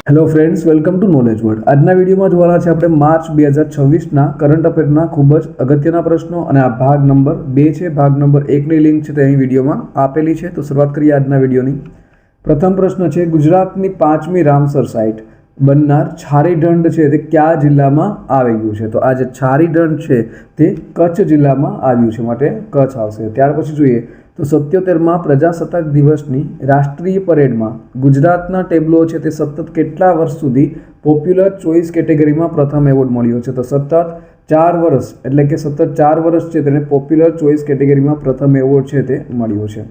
Hello friends, welcome to knowledge world. આજના વિડીયોમાં જોવાના છે આપણે માર્ચ 2026ના કરંટ અફેરના ખૂબ જ અગત્યના પ્રશ્નો અને આ ભાગ નંબર 2 છે. ભાગ નંબર 1ની લિંક છે તે અહીં વિડીયોમાં આપેલી છે. તો શરૂઆત કરીએ આજના વિડીયોની. પ્રથમ પ્રશ્ન છે, ગુજરાતની 5મી રામસર સાઇટ બનનાર છારીઢંઢ છે તે કયા જિલ્લામાં આવેલું છે? તો આ જે છારીઢંઢ છે તે કચ્છ જિલ્લામાં આવ્યું છે, માટે કચ્છ આવશે. ત્યાર પછી જોઈએ તો 77મા પ્રજાસત્તાક દિવસની રાષ્ટ્રીય પરેડમાં ગુજરાતના ટેબ્લો છે તે સતત કેટલા વર્ષ સુધી પોપ્યુલર ચોઇસ કેટેગરીમાં પ્રથમ એવોર્ડ મળ્યો છે? તો સતત 4 વર્ષ, એટલે કે સતત 4 વર્ષ છે તેને પોપ્યુલર ચોઇસ કેટેગરીમાં પ્રથમ એવોર્ડ છે તે મળ્યો છે.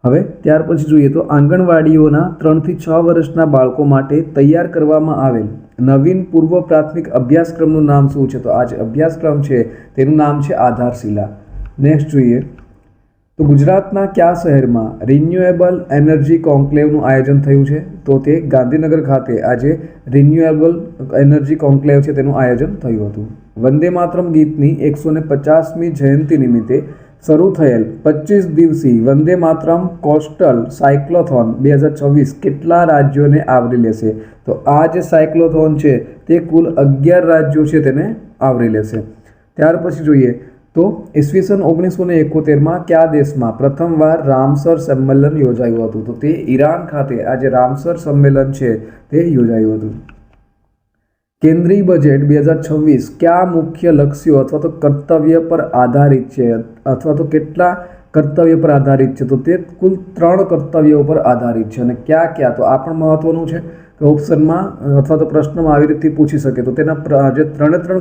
હવે ત્યાર પછી જોઈએ તો આંગણવાડીઓના 3 થી 6 વર્ષના બાળકો માટે તૈયાર કરવામાં આવેલ નવીન પૂર્વ પ્રાથમિક અભ્યાસક્રમનું નામ શું છે? તો આ જે અભ્યાસક્રમ છે તેનું નામ છે આધારશિલા. નેક્સ્ટ જોઈએ તો ગુજરાતના કયા શહેરમાં રિન્યુએબલ એનર્જી કોન્ક્લેવનું આયોજન થયું છે? તો તે ગાંધીનગર ખાતે આજે રિન્યુએબલ એનર્જી કોન્ક્લેવ છે તેનું આયોજન થયું હતું. વંદે માતરમ ગીતની 150મી જયંતિ નિમિત્તે શરૂ થયેલ 25 દિવસીય વંદે માતરમ કોસ્ટલ સાયક્લોથોન 2026 કેટલા રાજ્યોને આવરી લેશે? તો આ જે સાયક્લોથોન છે તે કુલ 11 રાજ્યો છે તેને આવરી લેશે. ત્યાર પછી જોઈએ તો ઈસવીસન 1971માં કયા દેશમાં પ્રથમવાર રામસર સંમેલન યોજાયું હતું? તો તે ઈરાન ખાતે આ જે રામસર સંમેલન છે તે યોજાયું હતું. કેન્દ્રીય બજેટ 2026 કયા મુખ્ય લક્ષ્યો અથવા તો કર્તવ્ય પર આધારિત છે, અથવા તો કેટલા કર્તવ્ય પર આધારિત છે? તો તે કુલ 3 કર્તવ્યો પર આધારિત છે. અને કયા કયા? તો આ પણ મહત્વનું છે કે ઓપ્શનમાં અથવા તો પ્રશ્નમાં આવી રીતે પૂછી શકે. તો તેના જે 3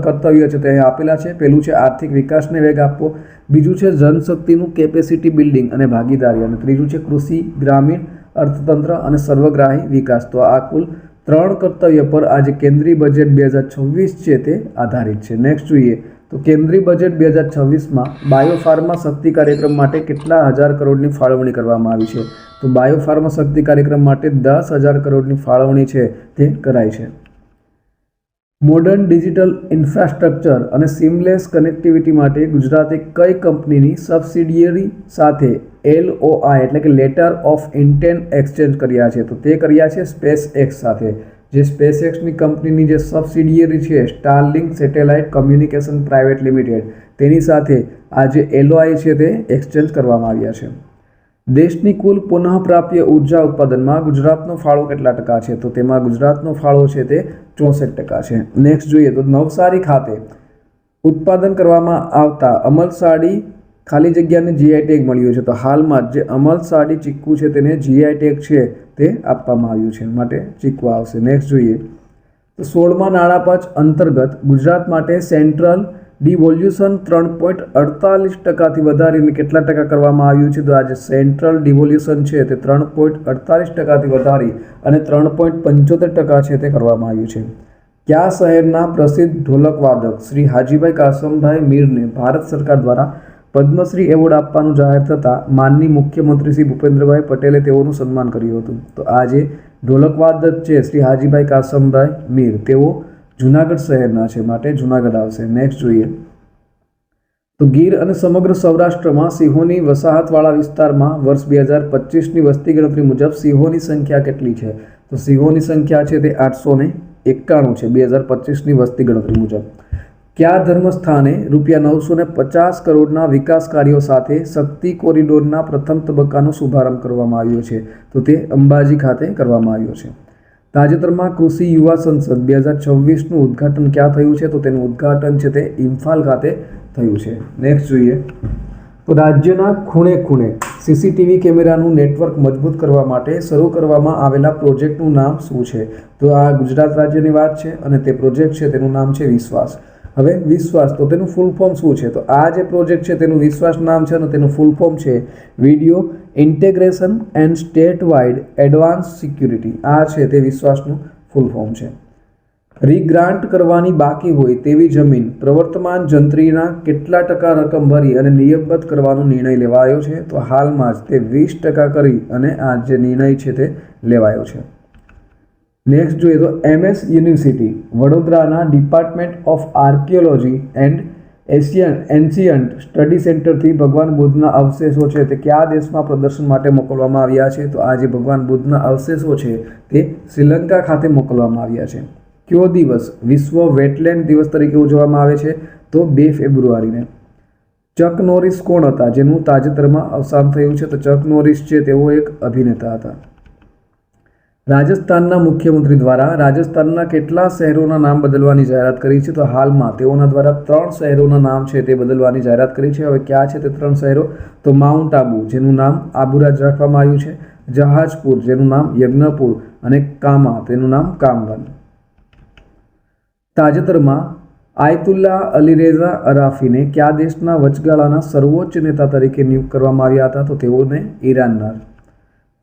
કર્તવ્ય છે તે આપેલા છે. પહેલું છે આર્થિક વિકાસને વેગ આપવો, બીજું છે જનશક્તિનું કેપેસિટી બિલ્ડિંગ અને ભાગીદારી, અને ત્રીજું છે કૃષિ, ગ્રામીણ અર્થતંત્ર અને સર્વગ્રાહી વિકાસ. તો આ કુલ 3 કર્તવ્ય પર આજે કેન્દ્રીય બજેટ 2026 છે તે આધારિત છે. નેક્સ્ટ જોઈએ તો કેન્દ્રીય બજેટ 2026માં બાયોફાર્મા શક્તિ કાર્યક્રમ માટે કેટલા હજાર કરોડની ફાળવણી કરવામાં આવી છે? તો બાયોફાર્મા શક્તિ કાર્યક્રમ માટે 10,000 કરોડની ફાળવણી છે તે કરાઈ છે. મોડર્ન ડિજિટલ ઇન્ફ્રાસ્ટ્રક્ચર અને સીમલેસ કનેક્ટિવિટી માટે ગુજરાતે કઈ કંપનીની સબસિડિયરી સાથે LOI એટલે કે લેટર ઓફ ઇન્ટેન્ટ એક્સચેન્જ કર્યા છે? તો તે કર્યા છે સ્પેસએક્સ સાથે. જે સ્પેસએક્સની કંપનીની જે સબસિડિયરી છે Starlink satellite communication private limited, તેની સાથે આ જે LOI છે તે એક્સચેન્જ કરવામાં આવ્યા છે. દેશની કુલ પુનઃપ્રાપ્ય ઉર્જા ઉત્પાદનમાં ગુજરાતનો ફાળો કેટલા ટકા છે? તો તેમાં ગુજરાતનો ફાળો છે તે 64% છે. નેક્સ્ટ જોઈએ તો નવસારી ખાતે ઉત્પાદન કરવામાં આવતા અમલસાડી ખાલી જગ્યાને GI ટેગ મળ્યો છે. તો હાલમાં જે અમલસાડી ચીક્કુ છે તેને GI ટેગ છે તે આપવામાં આવ્યું છે, માટે ચીક્કુ આવશે. નેક્સ્ટ જોઈએ તો 16મા નાણાપંચ અંતર્ગત ગુજરાત માટે સેન્ટ્રલ ડિવોલ્યુશન 3.48%થી વધારીને કેટલા ટકા કરવામાં આવ્યું છે? તો આજે સેન્ટ્રલ ડિવોલ્યુશન છે તે 3.48%થી વધારી અને 3.75% છે તે કરવામાં આવ્યું છે. કયા શહેરના પ્રસિદ્ધ ઢોલક વાદક શ્રી હાજીભાઈ કાસમભાઈ મીરને ભારત સરકાર દ્વારા પદ્મશ્રી એવોર્ડ આપવાનું જાહેર થતાં માનનીય મુખ્યમંત્રી શ્રી ભૂપેન્દ્રભાઈ પટેલે તેઓનું સન્માન કર્યું હતું? તો આજે ઢોલક વાદક છે શ્રી હાજીભાઈ કાસમભાઈ મીર, તેઓ જુનાગઢ શહેરના છે, માટે જુનાગઢ આવશે. નેક્સ્ટ જોઈએ તો ગીર અને સમગ્ર સૌરાષ્ટ્રમાં સિંહોની વસાહતવાળા વિસ્તારમાં વર્ષ 2025ની વસ્તી ગણતરી મુજબ સિંહોની સંખ્યા કેટલી છે? તો સિંહોની સંખ્યા છે તે 891 છે 2025ની વસ્તી ગણતરી મુજબ. કયા ધર્મસ્થાને ₹950 કરોડના વિકાસ કાર્યો સાથે શક્તિ કોરિડોરના પ્રથમ તબક્કાનો શુભારંભ કરવામાં આવ્યો છે? તો તે અંબાજી ખાતે કરવામાં આવ્યો છે. તાજેતરમાં કૃષિ યુવા સંસદ 2026નું ઉદ્ઘાટન ક્યાં થયું છે? તો તેનું ઉદ્ઘાટન છે તે ઇમ્ફાલ ખાતે થયું છે. નેક્સ્ટ જોઈએ તો રાજ્યના ખૂણે ખૂણે CCTV કેમેરાનું નેટવર્ક મજબૂત કરવા માટે શરૂ કરવામાં આવેલા પ્રોજેક્ટનું નામ શું છે? તો આ ગુજરાત રાજ્યની વાત છે અને તે પ્રોજેક્ટ છે તેનું નામ છે વિશ્વાસ. હવે વિશ્વાસ, તો તેનું ફૂલ ફોર્મ શું છે? તો આ જે પ્રોજેક્ટ છે તેનું વિશ્વાસ નામ છે અને તેનું ફૂલ ફોર્મ છે video integration and state wide advance security. આ છે તે વિશ્વાસનું ફૂલ ફોર્મ છે. રીગ્રાન્ટ કરવાની બાકી હોય તેવી જમીન પ્રવર્તમાન જંત્રીના કેટલા ટકા રકમ ભરી અને નિયમબદ્ધ કરવાનો નિર્ણય લેવાયો છે? તો હાલમાં જ તે 20% કરી અને આ જે નિર્ણય છે તે લેવાયો છે. નેક્સ્ટ જોઈએ તો MS યુનિવર્સિટી વડોદરાના department of archaeology and ancient study સેન્ટરથી ભગવાન બુદ્ધના અવશેષો છે તે કયા દેશમાં પ્રદર્શન માટે મોકલવામાં આવ્યા છે? તો આ જે ભગવાન બુદ્ધના અવશેષો છે તે શ્રીલંકા ખાતે મોકલવામાં આવ્યા છે. કયો દિવસ વિશ્વ વેટલેન્ડ દિવસ તરીકે ઉજવવામાં આવે છે? તો 2 ફેબ્રુઆરીને. ચક નોરિસ કોણ હતા જેનું તાજેતરમાં અવસાન થયું છે? તો ચક નોરિસ છે તેઓ એક અભિનેતા હતા. રાજસ્થાનના મુખ્યમંત્રી દ્વારા રાજસ્થાનના કેટલા શહેરોના નામ બદલવાની જાહેરાત કરી છે? તો હાલમાં તેઓના દ્વારા 3 શહેરોના નામ છે તે બદલવાની જાહેરાત કરી છે. હવે ક્યાં છે તે 3 શહેરો? તો માઉન્ટ આબુ જેનું નામ આબુરાજ રાખવામાં આવ્યું છે, જહાજપુર જેનું નામ યજ્ઞપુર અને કામા તેનું નામ કામવન. તાજેતરમાં આયતુલ્લા અલીરેઝા અરાફીને કયા દેશના વચગાળાના સર્વોચ્ચ નેતા તરીકે નિયુક્ત કરવામાં આવ્યા હતા? તો તેઓને ઈરાનના.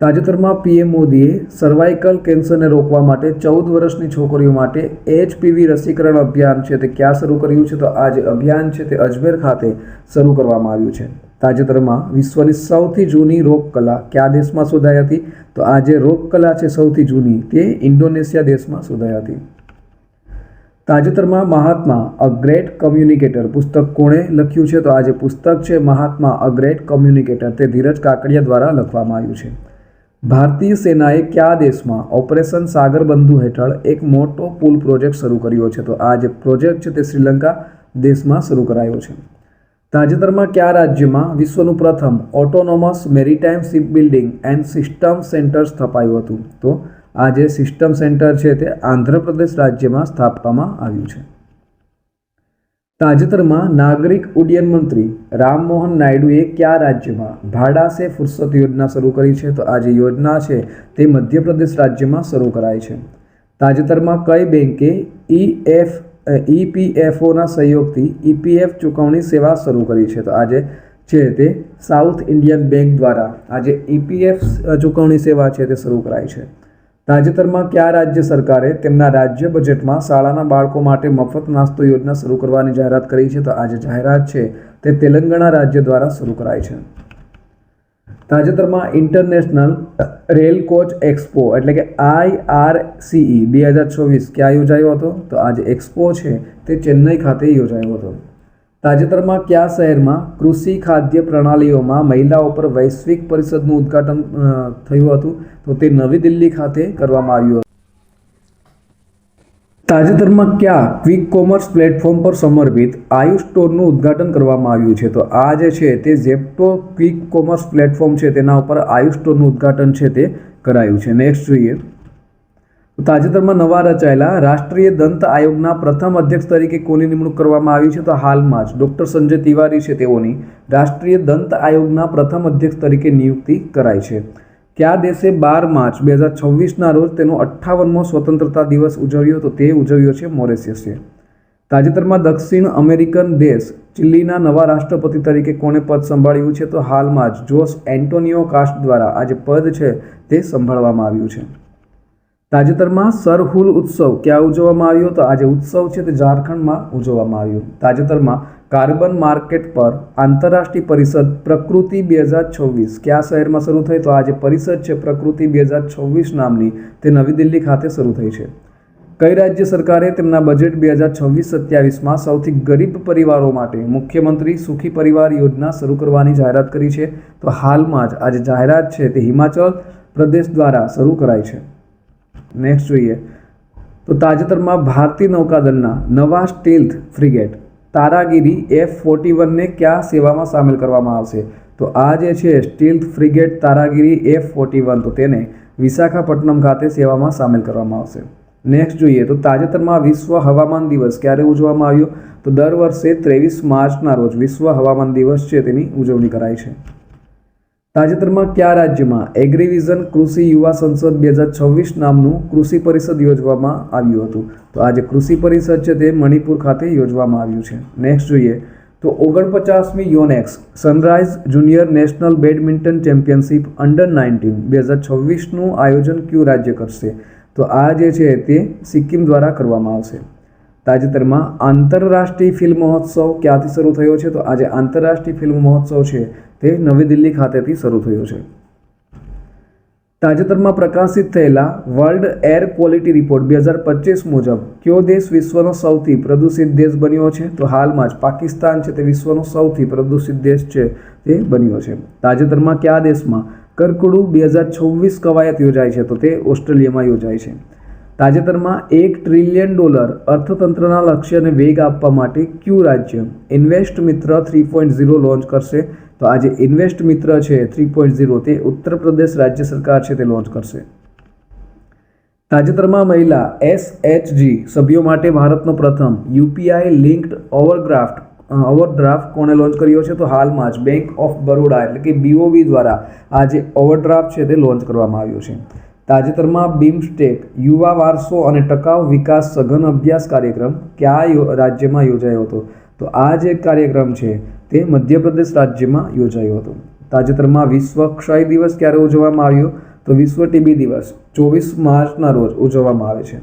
તાજેતરમાં પીએમ મોદીએ સર્વાઇકલ કેન્સરને રોકવા માટે 14 વર્ષની છોકરીઓ માટે HPV રસીકરણ અભિયાન છે તે ક્યાં શરૂ કર્યું છે? તો આ જે અભિયાન છે તે અજમેર ખાતે શરૂ કરવામાં આવ્યું છે. તાજેતરમાં વિશ્વની સૌથી જૂની રોગકલા કયા દેશમાં શોધાઈ હતી? તો આ જે રોગકલા છે સૌથી જૂની તે ઇન્ડોનેશિયા દેશમાં શોધાઈ હતી. તાજેતરમાં મહાત્મા અ ગ્રેટ કમ્યુનિકેટર પુસ્તક કોણે લખ્યું છે? તો આ જે પુસ્તક છે મહાત્મા અ ગ્રેટ કમ્યુનિકેટર તે ધીરજ કાકડિયા દ્વારા લખવામાં આવ્યું છે. ભારતીય સેનાએ કયા દેશમાં ઓપરેશન સાગરબંધુ હેઠળ એક મોટો પુલ પ્રોજેક્ટ શરૂ કર્યો છે? તો આ જે પ્રોજેક્ટ છે તે શ્રીલંકા દેશમાં શરૂ કરાયો છે. તાજેતરમાં કયા રાજ્યમાં વિશ્વનું પ્રથમ autonomous maritime shipbuilding and system centre સ્થપાયું હતું? તો આ જે સિસ્ટમ સેન્ટર છે તે આંધ્રપ્રદેશ રાજ્યમાં સ્થાપવામાં આવ્યું છે. તાજેતરમાં નાગરિક ઉડ્ડયન મંત્રી રામમોહન નાયડુએ કયા રાજ્યમાં ભાડા સે ફુરસત યોજના શરૂ કરી છે? તો આ જે યોજના છે તે મધ્યપ્રદેશ રાજ્યમાં શરૂ કરાઈ છે. તાજેતરમાં કઈ બેંકે EPFOના સહયોગથી EPF ચૂકવણી સેવા શરૂ કરી છે? તો આજે છે તે સાઉથ ઇન્ડિયન બેંક દ્વારા આજે EPF ચૂકવણી સેવા છે તે શરૂ કરાઈ છે. તાજેતરમાં કયા રાજ્ય સરકારે તેમના રાજ્ય બજેટમાં શાળાના બાળકો માટે મફત નાસ્તો યોજના શરૂ કરવાની જાહેરાત કરી છે? તો આ જે જાહેરાત છે તે તેલંગાણા રાજ્ય દ્વારા શરૂ કરાઈ છે. તાજેતરમાં ઇન્ટરનેશનલ રેલ કોચ એક્સપો એટલે કે IRCE 2024 ક્યાં યોજાયો હતો? તો આ જે એક્સપો છે તે ચેન્નઈ ખાતે યોજાયો હતો. તાજેતરમાં કયા શહેરમાં કૃષિ ખાદ્ય પ્રણાલીઓમાં મહિલાઓ પર વૈશ્વિક પરિષદનું ઉદ્ઘાટન થયું હતું? તો તે નવી દિલ્હી ખાતે કરવામાં આવ્યું હતું. તાજેતરમાં કયા ક્વિક કોમર્સ પ્લેટફોર્મ પર સમર્પિત આયુષ સ્ટોરનું ઉદ્ઘાટન કરવામાં આવ્યું છે? તો આ જે છે તે ઝેપ્ટો ક્વિક કોમર્સ પ્લેટફોર્મ છે તેના ઉપર આયુષ સ્ટોરનું ઉદ્ઘાટન છે તે કરાયું છે. નેક્સ્ટ જોઈએ. તાજેતરમાં નવા રચાયેલા રાષ્ટ્રીય દંત આયોગના પ્રથમ અધ્યક્ષ તરીકે કોની નિમણૂક કરવામાં આવી છે? તો હાલમાં જ ડૉક્ટર સંજય તિવારી છે તેઓની રાષ્ટ્રીય દંત આયોગના પ્રથમ અધ્યક્ષ તરીકે નિયુક્તિ કરાઈ છે. કયા દેશે 12 માર્ચ 2026ના રોજ તેનો 58મો સ્વતંત્રતા દિવસ ઉજવ્યો? તો તે ઉજવ્યો છે મોરેશિયસે. તાજેતરમાં દક્ષિણ અમેરિકન દેશ ચિલીના નવા રાષ્ટ્રપતિ તરીકે કોણે પદ સંભાળ્યું છે? તો હાલમાં જ જોસ એન્ટોનિયો કાસ્ટ દ્વારા આ જે પદ છે તે સંભાળવામાં આવ્યું છે. તાજેતરમાં સરહુલ ઉત્સવ ક્યાં ઉજવવામાં આવ્યો? તો આ જે ઉત્સવ છે તે ઝારખંડમાં ઉજવવામાં આવ્યો. તાજેતરમાં કાર્બન માર્કેટ પર આંતરરાષ્ટ્રીય પરિષદ પ્રકૃતિ 2026 કયા શહેરમાં શરૂ થઈ? તો આ જે પરિષદ છે પ્રકૃતિ 2026 નામની તે નવી દિલ્હી ખાતે શરૂ થઈ છે. કઈ રાજ્ય સરકારે તેમના બજેટ 2026-27માં સૌથી ગરીબ પરિવારો માટે મુખ્યમંત્રી સુખી પરિવાર યોજના શરૂ કરવાની જાહેરાત કરી છે? તો હાલમાં જ આ જે જાહેરાત છે તે હિમાચલ પ્રદેશ દ્વારા શરૂ કરાઈ છે. નેક્સ્ટ જોઈએ. તો તાજેતરમાં ભારતીય નૌકાદળના નવા સ્ટીલ્થ ફ્રિગેટ તારાગીરી F-41ને કયા સેવામાં સામેલ કરવામાં આવશે? તો આ જે છે સ્ટીલ્થ ફ્રિગેટ તારાગીરી F-41 તો તેને વિશાખાપટ્ટનમ ખાતે સેવામાં સામેલ કરવામાં આવશે. નેક્સ્ટ જોઈએ. તો તાજેતરમાં વિશ્વ હવામાન દિવસ ક્યારે ઉજવવામાં આવ્યો? તો દર વર્ષે 23 માર્ચના રોજ વિશ્વ હવામાન દિવસ છે તેની ઉજવણી કરાય છે. તાજેતરમાં કયા રાજ્યમાં એગ્રીવિઝન કૃષિ યુવા સંસદ 2026 નામનું કૃષિ પરિષદ યોજવામાં આવ્યું હતું? તો આ જે કૃષિ પરિષદ છે તે મણિપુર ખાતે યોજવામાં આવ્યું છે. નેક્સ્ટ જોઈએ. તો 49મી Yonex sunrise junior national badminton championship under 19 2026નું આયોજન કયું રાજ્ય કરશે? તો આ જે છે તે સિક્કિમ દ્વારા કરવામાં આવશે. તાજેતરમાં આંતરરાષ્ટ્રીય ફિલ્મ મહોત્સવ ક્યાંથી શરૂ થયો છે? તો આજે આંતરરાષ્ટ્રીય ફિલ્મ મહોત્સવ છે તે નવી દિલ્હી ખાતેથી શરૂ થયો છે. તાજેતરમાં પ્રકાશિત થયેલા વર્લ્ડ એર ક્વોલિટી રિપોર્ટ 2025 મુજબ કયો દેશ વિશ્વનો સૌથી પ્રદૂષિત દેશ બન્યો છે? તો હાલમાં જ પાકિસ્તાન છે તે વિશ્વનો સૌથી પ્રદૂષિત દેશ છે તે બન્યો છે. તાજેતરમાં કયા દેશમાં કર્કડુ 2026 કવાયત યોજાય છે? તો તે ઓસ્ટ્રેલિયામાં યોજાય છે. તાજેતરમાં $1 ટ્રિલિયન અર્થતંત્રના લક્ષ્યને વેગ આપવા માટે કયું રાજ્ય ઇન્વેસ્ટ મિત્ર 3.0 લોન્ચ કરશે? તો આજે ઇન્વેસ્ટ મિત્ર છે 3.0 તે ઉત્તર પ્રદેશ રાજ્ય સરકાર છે તે લોન્ચ કરશે. તાજેતરમાં મહિલા SHG સભ્યો માટે ભારતનો પ્રથમ UPI લિંક્ડ ઓવરડ્રાફ્ટ કોણે લોન્ચ કર્યો છે? તો હાલમાં જ બેંક ઓફ બરોડા એટલે કે BOB દ્વારા આ જે ઓવરડ્રાફ્ટ છે તે લોન્ચ કરવામાં આવ્યો છે. તાજેતરમાં BIMSTEC યુવા વારસો અને ટકાઉ વિકાસ સઘન અભ્યાસ કાર્યક્રમ કયા રાજ્યમાં યોજાયો હતો? તો આ જે કાર્યક્રમ છે તે મધ્યપ્રદેશ રાજ્યમાં યોજાયો હતો. તાજેતરમાં વિશ્વ ક્ષય દિવસ ક્યારે ઉજવવામાં આવ્યો? તો વિશ્વ TB દિવસ 24 માર્ચના રોજ ઉજવવામાં આવે છે.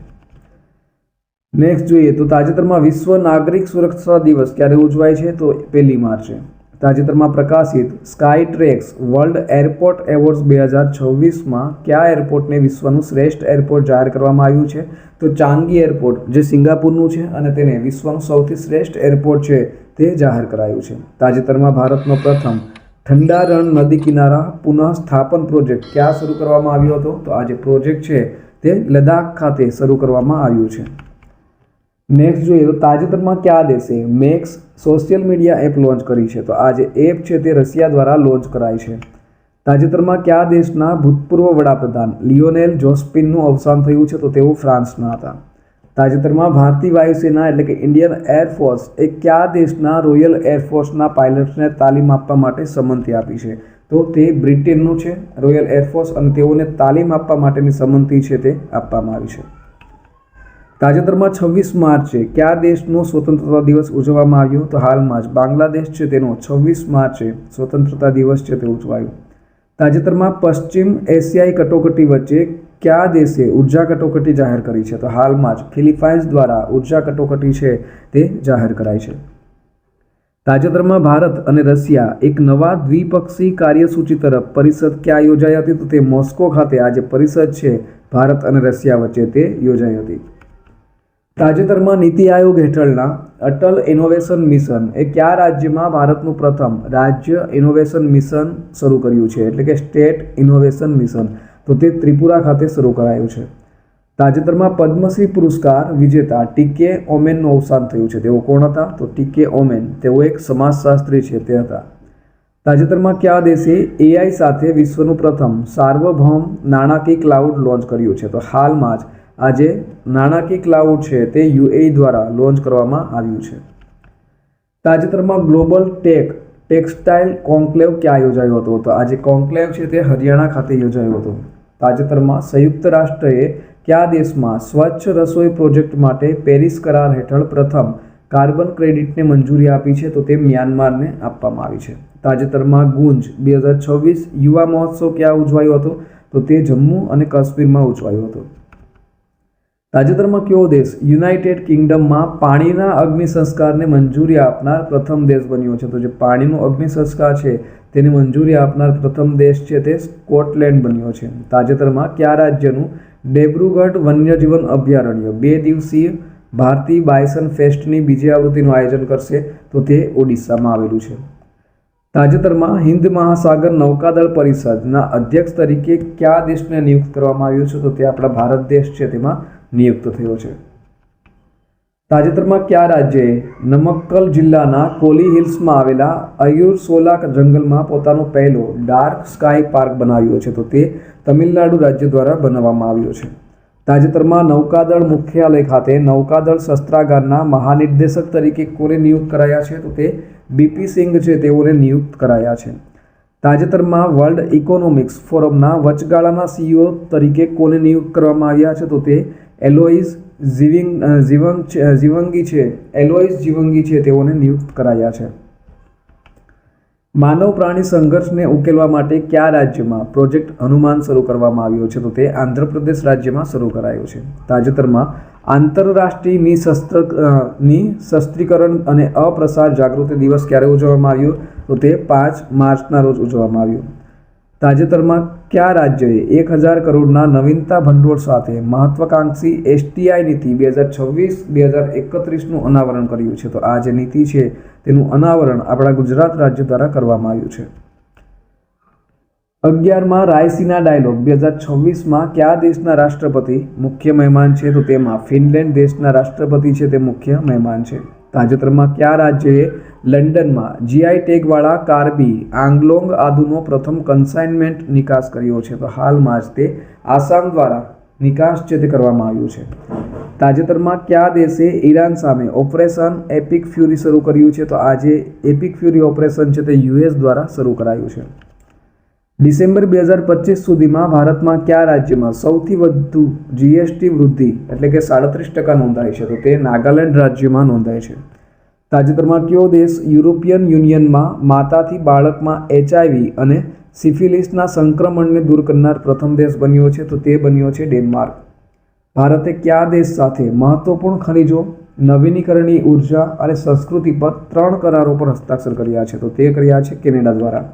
નેક્સ્ટ જોઈએ તો તાજેતરમાં વિશ્વ નાગરિક સુરક્ષા દિવસ ક્યારે ઉજવાય છે? તો 1 માર્ચે. તાજેતરમાં પ્રકાશિત સ્કાયટ્રેક્સ વર્લ્ડ એરપોર્ટ એવોર્ડ્સ 2026માં કયા એરપોર્ટને વિશ્વનું શ્રેષ્ઠ એરપોર્ટ જાહેર કરવામાં આવ્યું છે? તો ચાંગી એરપોર્ટ જે સિંગાપુરનું છે અને તેને વિશ્વનું સૌથી શ્રેષ્ઠ એરપોર્ટ છે તે જાહેર કરાયું છે. તાજેતરમાં ભારતનો પ્રથમ ઠંડા રણ નદી કિનારા પુનઃ સ્થાપન પ્રોજેક્ટ ક્યાં શરૂ કરવામાં આવ્યો હતો? તો આ જે પ્રોજેક્ટ છે તે લદ્દાખ ખાતે શરૂ કરવામાં આવ્યું છે. નેક્સ્ટ જોઈએ તો તાજેતરમાં કયા દેશે Max social media app launch કરી છે? તો આ જે એપ છે તે રશિયા દ્વારા લોન્ચ કરાઈ છે. તાજેતરમાં કયા દેશના ભૂતપૂર્વ વડાપ્રધાન લિયોનેલ જોસ્પિનનું અવસાન થયું છે? તો તેઓ ફ્રાન્સના હતા. તાજેતરમાં ભારતીય વાયુસેના એટલે કે ઇન્ડિયન એરફોર્સ એ કયા દેશના રોયલ એરફોર્સના પાયલટ્સને તાલીમ આપવા માટે સંમતિ આપી છે? તો તે બ્રિટનનું છે રોયલ એરફોર્સ અને તેઓને તાલીમ આપવા માટેની સંમતિ છે તે આપવામાં આવી છે. તાજેતરમાં 26 માર્ચે કયા દેશનો સ્વતંત્રતા દિવસ ઉજવવામાં આવ્યો? તો હાલમાં જ બાંગ્લાદેશ છે તેનો 26 માર્ચે સ્વતંત્રતા દિવસ છે તે ઉજવાયો. તાજેતરમાં પશ્ચિમ એશિયાઈ કટોકટી વચ્ચે કયા દેશે ઉર્જા કટોકટી જાહેર કરી છે? તો હાલમાં જ ફિલિપાઇન્સ દ્વારા ઉર્જા કટોકટી છે તે જાહેર કરાઈ છે. તાજેતરમાં ભારત અને રશિયા એક નવા દ્વિપક્ષી કાર્યસૂચિ તરફ પરિષદ ક્યાં યોજાઈ હતી? તો તે મોસ્કો ખાતે આજે પરિષદ છે ભારત અને રશિયા વચ્ચે તે યોજાઈ હતી. તાજેતરમાં નીતિ આયોગ હેઠળના અટલ ઇનોવેશન મિશન એ કયા રાજ્યમાં ભારતનું પ્રથમ રાજ્ય ઇનોવેશન મિશન શરૂ કર્યું છે? એટલે કે સ્ટેટ ઇનોવેશન મિશન. તો તે ત્રિપુરા ખાતે શરૂ કરાયું છે. તાજેતરમાં પદ્મશ્રી પુરસ્કાર વિજેતા TK ઓમેનનું અવસાન થયું છે. તેઓ કોણ હતા? તો TK ઓમેન તેઓ એક સમાજશાસ્ત્રી છે તે હતા. તાજેતરમાં કયા દેશે AI સાથે વિશ્વનું પ્રથમ સાર્વભૌમ નાણાકીય ક્લાઉડ લોન્ચ કર્યું છે? તો હાલમાં જ આજે નાણાકીય ક્લાઉડ છે તે UAE દ્વારા લોન્ચ કરવામાં આવ્યું છે. તાજેતરમાં ગ્લોબલ ટેક્સટાઇલ કોન્ક્લેવ ક્યાં યોજાયો હતો? તો આજે કોન્ક્લેવ છે તે હરિયાણા ખાતે યોજાયો હતો. તાજેતરમાં સંયુક્ત રાષ્ટ્રએ કયા દેશમાં સ્વચ્છ રસોઈ પ્રોજેક્ટ માટે પેરિસ કરાર હેઠળ પ્રથમ કાર્બન ક્રેડિટને મંજૂરી આપી છે? તો તે મ્યાનમારને આપવામાં આવી છે. તાજેતરમાં ગુંજ 2026 યુવા મહોત્સવ ક્યાં ઉજવાયો હતો? તો તે જમ્મુ અને કાશ્મીરમાં ઉજવાયો હતો. તાજેતરમાં કયો દેશ યુનાઇટેડ કિંગડમમાં પાણીના અગ્નિ સંસ્કારને મંજૂરી આપનાર પ્રથમ દેશ બન્યો છે? તો જે પાણીનો અગ્નિ સંસ્કાર છે તેને મંજૂરી આપનાર પ્રથમ દેશ છે તે સ્કોટલેન્ડ બન્યો છે. તાજેતરમાં કયા રાજ્યનું ડેબ્રુગઢ વન્યજીવન અભયારણ્ય 2 દિવસીય ભારતીય બાયસન ફેસ્ટની બીજી આવૃત્તિનું આયોજન કરશે? તો તે ઓડિશામાં આવેલું છે. તાજેતરમાં હિન્દ મહાસાગર નૌકાદળ પરિષદના અધ્યક્ષ તરીકે કયા દેશને નિયુક્ત કરવામાં આવ્યો છે? તો તે આપણા ભારત દેશ છે તેમાં નિયુક્ત થયો છે. તાજેતરમાં કયા રાજ્યએ નમક્કલ જિલ્લાના કોલી હિલ્સમાં આવેલા અયુરસોલા જંગલમાં પોતાનો પહેલો ડાર્ક સ્કાય પાર્ક બનાવ્યો છે? તો તે તમિલનાડુ રાજ્ય દ્વારા બનાવવામાં આવ્યો છે. તાજેતરમાં નૌકાદળ મુખ્યાલય ખાતે નૌકાદળ શસ્ત્રાગારના મહાનિર્દેશક તરીકે કોને નિયુક્ત કરાયા છે? તો તે BP સિંઘ છે તેઓને નિયુક્ત કરાયા છે. તાજેતરમાં વર્લ્ડ ઇકોનોમિક્સ ફોરમના વચગાળાના CEO તરીકે કોને નિયુક્ત કરવામાં આવ્યા છે? તો તે એલોઇઝ જીવંગી છે તેઓને નિયુક્ત કરાયા છે. માનવ પ્રાણી સંઘર્ષને ઉકેલવા માટે કયા રાજ્યમાં પ્રોજેક્ટ હનુમાન શરૂ કરવામાં આવ્યો છે? તો તે આંધ્રપ્રદેશ રાજ્યમાં શરૂ કરાયો છે. તાજેતરમાં આંતરરાષ્ટ્રીય નિઃશસ્ત્રીકરણ અને અપ્રસાર જાગૃતિ દિવસ ક્યારે ઉજવવામાં આવ્યો? તો તે 5 માર્ચના રોજ ઉજવવામાં આવ્યો. તાજેતરમાં કયા રાજ્યએ 1000 કરોડના નવીનતા ભંડોળ સાથે મહત્વાકાંક્ષી STI નીતિ 2026-2031નું અનાવરણ કર્યું છે? તો આ જે નીતિ છે તેનું અનાવરણ આપણા ગુજરાત રાજ્ય દ્વારા કરવામાં આવ્યું છે. 11માં રાયસીના ડાયલોગ 2026માં કયા દેશના રાષ્ટ્રપતિ મુખ્ય મહેમાન છે? તો તેમાં ફિનલેન્ડ દેશના રાષ્ટ્રપતિ છે તે મુખ્ય મહેમાન છે. તાજેતરમાં કયા રાજ્યએ લંડનમાં GI ટેગવાળા કાર્બી આંગલોંગ આદુનો પ્રથમ કન્સાઇનમેન્ટ નિકાસ કર્યો છે? તો હાલમાં જ તે આસામ દ્વારા નિકાસ છે તે કરવામાં આવ્યું છે. તાજેતરમાં કયા દેશે ઈરાન સામે ઓપરેશન એપિક ફ્યુરી શરૂ કર્યું છે? તો આ જે એપિક ફ્યુરી ઓપરેશન છે તે US દ્વારા શરૂ કરાયું છે. ડિસેમ્બર 2025 સુધીમાં ભારતમાં કયા રાજ્યમાં સૌથી વધુ GST વૃદ્ધિ એટલે કે 37% નોંધાઈ છે? તો તે નાગાલેન્ડ રાજ્યમાં નોંધાઈ છે. તાજેતરમાં કયો દેશ યુરોપિયન યુનિયનમાં માતાથી બાળકમાં HIV અને સિફિલિસના સંક્રમણને દૂર કરનાર પ્રથમ દેશ બન્યો છે? તો તે બન્યો છે ડેનમાર્ક. ભારતે કયા દેશ સાથે મહત્વપૂર્ણ ખનિજો, નવીનીકરણીય ઉર્જા અને સંસ્કૃતિ પર 3 કરારો પર હસ્તાક્ષર કર્યા છે? તો તે કર્યા છે કેનેડા દ્વારા.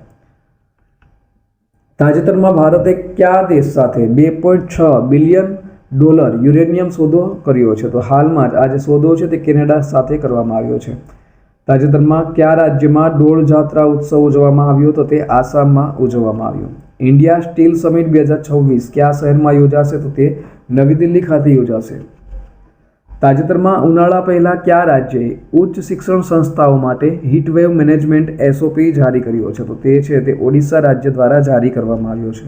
તાજેતરમાં ભારતે કયા દેશ સાથે $2.6 બિલિયન યુરેનિયમ સોદો કર્યો છે? તો હાલમાં જ આ જે સોદો છે તે કેનેડા સાથે કરવામાં આવ્યો છે. તાજેતરમાં કયા રાજ્યમાં ડોળ જાત્રા ઉત્સવ ઉજવવામાં આવ્યો? તો તે આસામમાં ઉજવવામાં આવ્યો. ઇન્ડિયા સ્ટીલ સમિટ 2026 કયા શહેરમાં યોજાશે? તો તે નવી દિલ્હી ખાતે યોજાશે. તાજેતરમાં ઉનાળા પહેલાં કયા રાજ્યએ ઉચ્ચ શિક્ષણ સંસ્થાઓ માટે હીટવેવ મેનેજમેન્ટ SOP જારી કર્યો છે? તો તે છે તે ઓડિશા રાજ્ય દ્વારા જારી કરવામાં આવ્યો છે.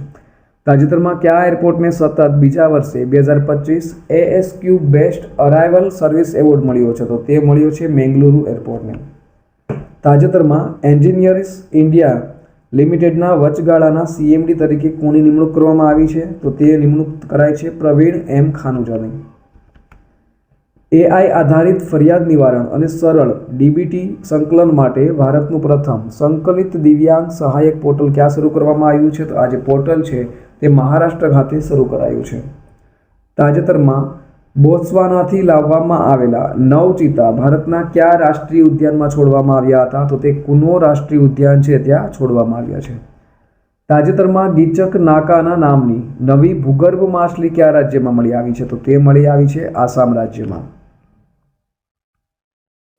તાજેતરમાં કયા એરપોર્ટને સતત બીજા વર્ષે 2025 ASQ best arrival service award મળ્યો છે? તો તે મળ્યો છે મેંગલુરુ એરપોર્ટને. તાજેતરમાં એન્જિનિયર્સ ઇન્ડિયા લિમિટેડના વચગાળાના CMD તરીકે કોની નિમણૂક કરવામાં આવી છે? તો તે નિમણૂક કરાઈ છે પ્રવીણ M ખાનુજાની. AI આધારિત ફરિયાદ નિવારણ અને સરળ DBT સંકલન માટે ભારતનું પ્રથમ સંકલિત દિવ્યાંગ સહાયક પોર્ટલ ક્યાં શરૂ કરવામાં આવ્યું છે? તો આ જે પોર્ટલ છે તે મહારાષ્ટ્ર ખાતે શરૂ કરાયું છે. તાજેતરમાં બોત્સવાનાથી લાવવામાં આવેલા 9 ચિત્તા ભારતના કયા રાષ્ટ્રીય ઉદ્યાનમાં છોડવામાં આવ્યા હતા? તો તે કુનો રાષ્ટ્રીય ઉદ્યાન છે ત્યાં છોડવામાં આવ્યા છે. તાજેતરમાં ગીચક નાકાના નામની નવી ભૂગર્ભ માછલી કયા રાજ્યમાં મળી આવી છે? તો તે મળી આવી છે આસામ રાજ્યમાં.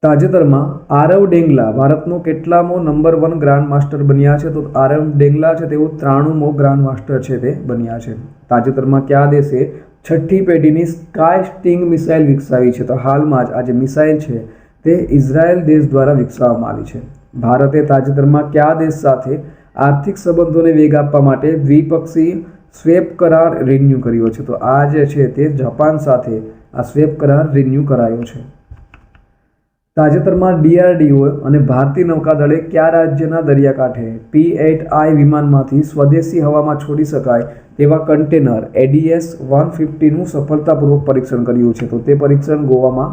તાજેતરમાં આરવ ડેંગલા ભારતનો કેટલામો નંબર 1 ગ્રાન્ડ માસ્ટર બન્યા છે? તો આરવ ડેંગલા છે તેઓ 93મો ગ્રાન્ડ માસ્ટર છે તે બન્યા છે. તાજેતરમાં કયા દેશે 6ઠ્ઠી પેઢીની સ્કાય સ્ટિંગ મિસાઇલ વિકસાવી છે? તો હાલમાં જ આ જે મિસાઇલ છે તે ઇઝરાયલ દેશ દ્વારા વિકસાવવામાં આવી છે. ભારતે તાજેતરમાં કયા દેશ સાથે આર્થિક સંબંધોને વેગ આપવા માટે દ્વિપક્ષીય સ્વેપ કરાર રિન્યૂ કર્યો છે? તો આ જે છે તે જાપાન સાથે આ સ્વેપ કરાર રિન્યૂ કરાયો છે. તાજેતરમાં DRDO અને ભારતીય નૌકાદળે કયા રાજ્યના દરિયાકાંઠે P-8I વિમાનમાંથી સ્વદેશી હવામાં છોડી શકાય તેવા કન્ટેનર ADS 150નું સફળતાપૂર્વક પરીક્ષણ કર્યું છે? તો તે પરીક્ષણ ગોવામાં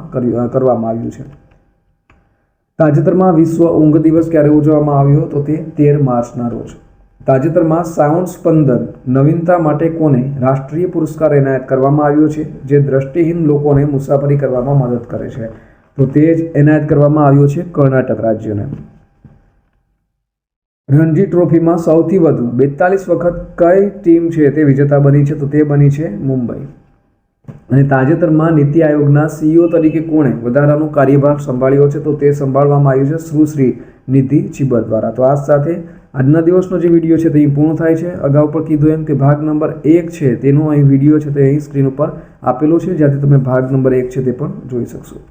કરવામાં આવ્યું છે. તાજેતરમાં વિશ્વ ઊંઘ દિવસ ક્યારે ઉજવવામાં આવ્યો? તો તે 13 માર્ચના રોજ. તાજેતરમાં સાઉન્ડ સ્પંદન નવીનતા માટે કોને રાષ્ટ્રીય પુરસ્કાર એનાયત કરવામાં આવ્યો છે? જે દ્રષ્ટિહીન લોકોને મુસાફરી કરવામાં મદદ કરે છે. તો તે જ એનાયત કરવામાં આવ્યો છે કર્ણાટક રાજ્યને. રણજી ટ્રોફીમાં સૌથી વધુ 42 વખત કઈ ટીમ છે તે વિજેતા બની છે? તો તે બની છે મુંબઈ. અને તાજેતરમાં નીતિ આયોગના CEO તરીકે કોણે વધારાનો કાર્યભાર સંભાળ્યો છે? તો તે સંભાળવામાં આવ્યું છે સુશ્રી નિધિ ચિબર દ્વારા. તો આ સાથે આજના દિવસનો જે વિડીયો છે તે અહીં પૂર્ણ થાય છે. અગાઉ પણ કીધું એમ કે ભાગ નંબર 1 છે તેનો અહીં વિડીયો છે તે અહીં સ્ક્રીન ઉપર આપેલો છે, જ્યાંથી તમે ભાગ નંબર 1 છે તે પણ જોઈ શકશો.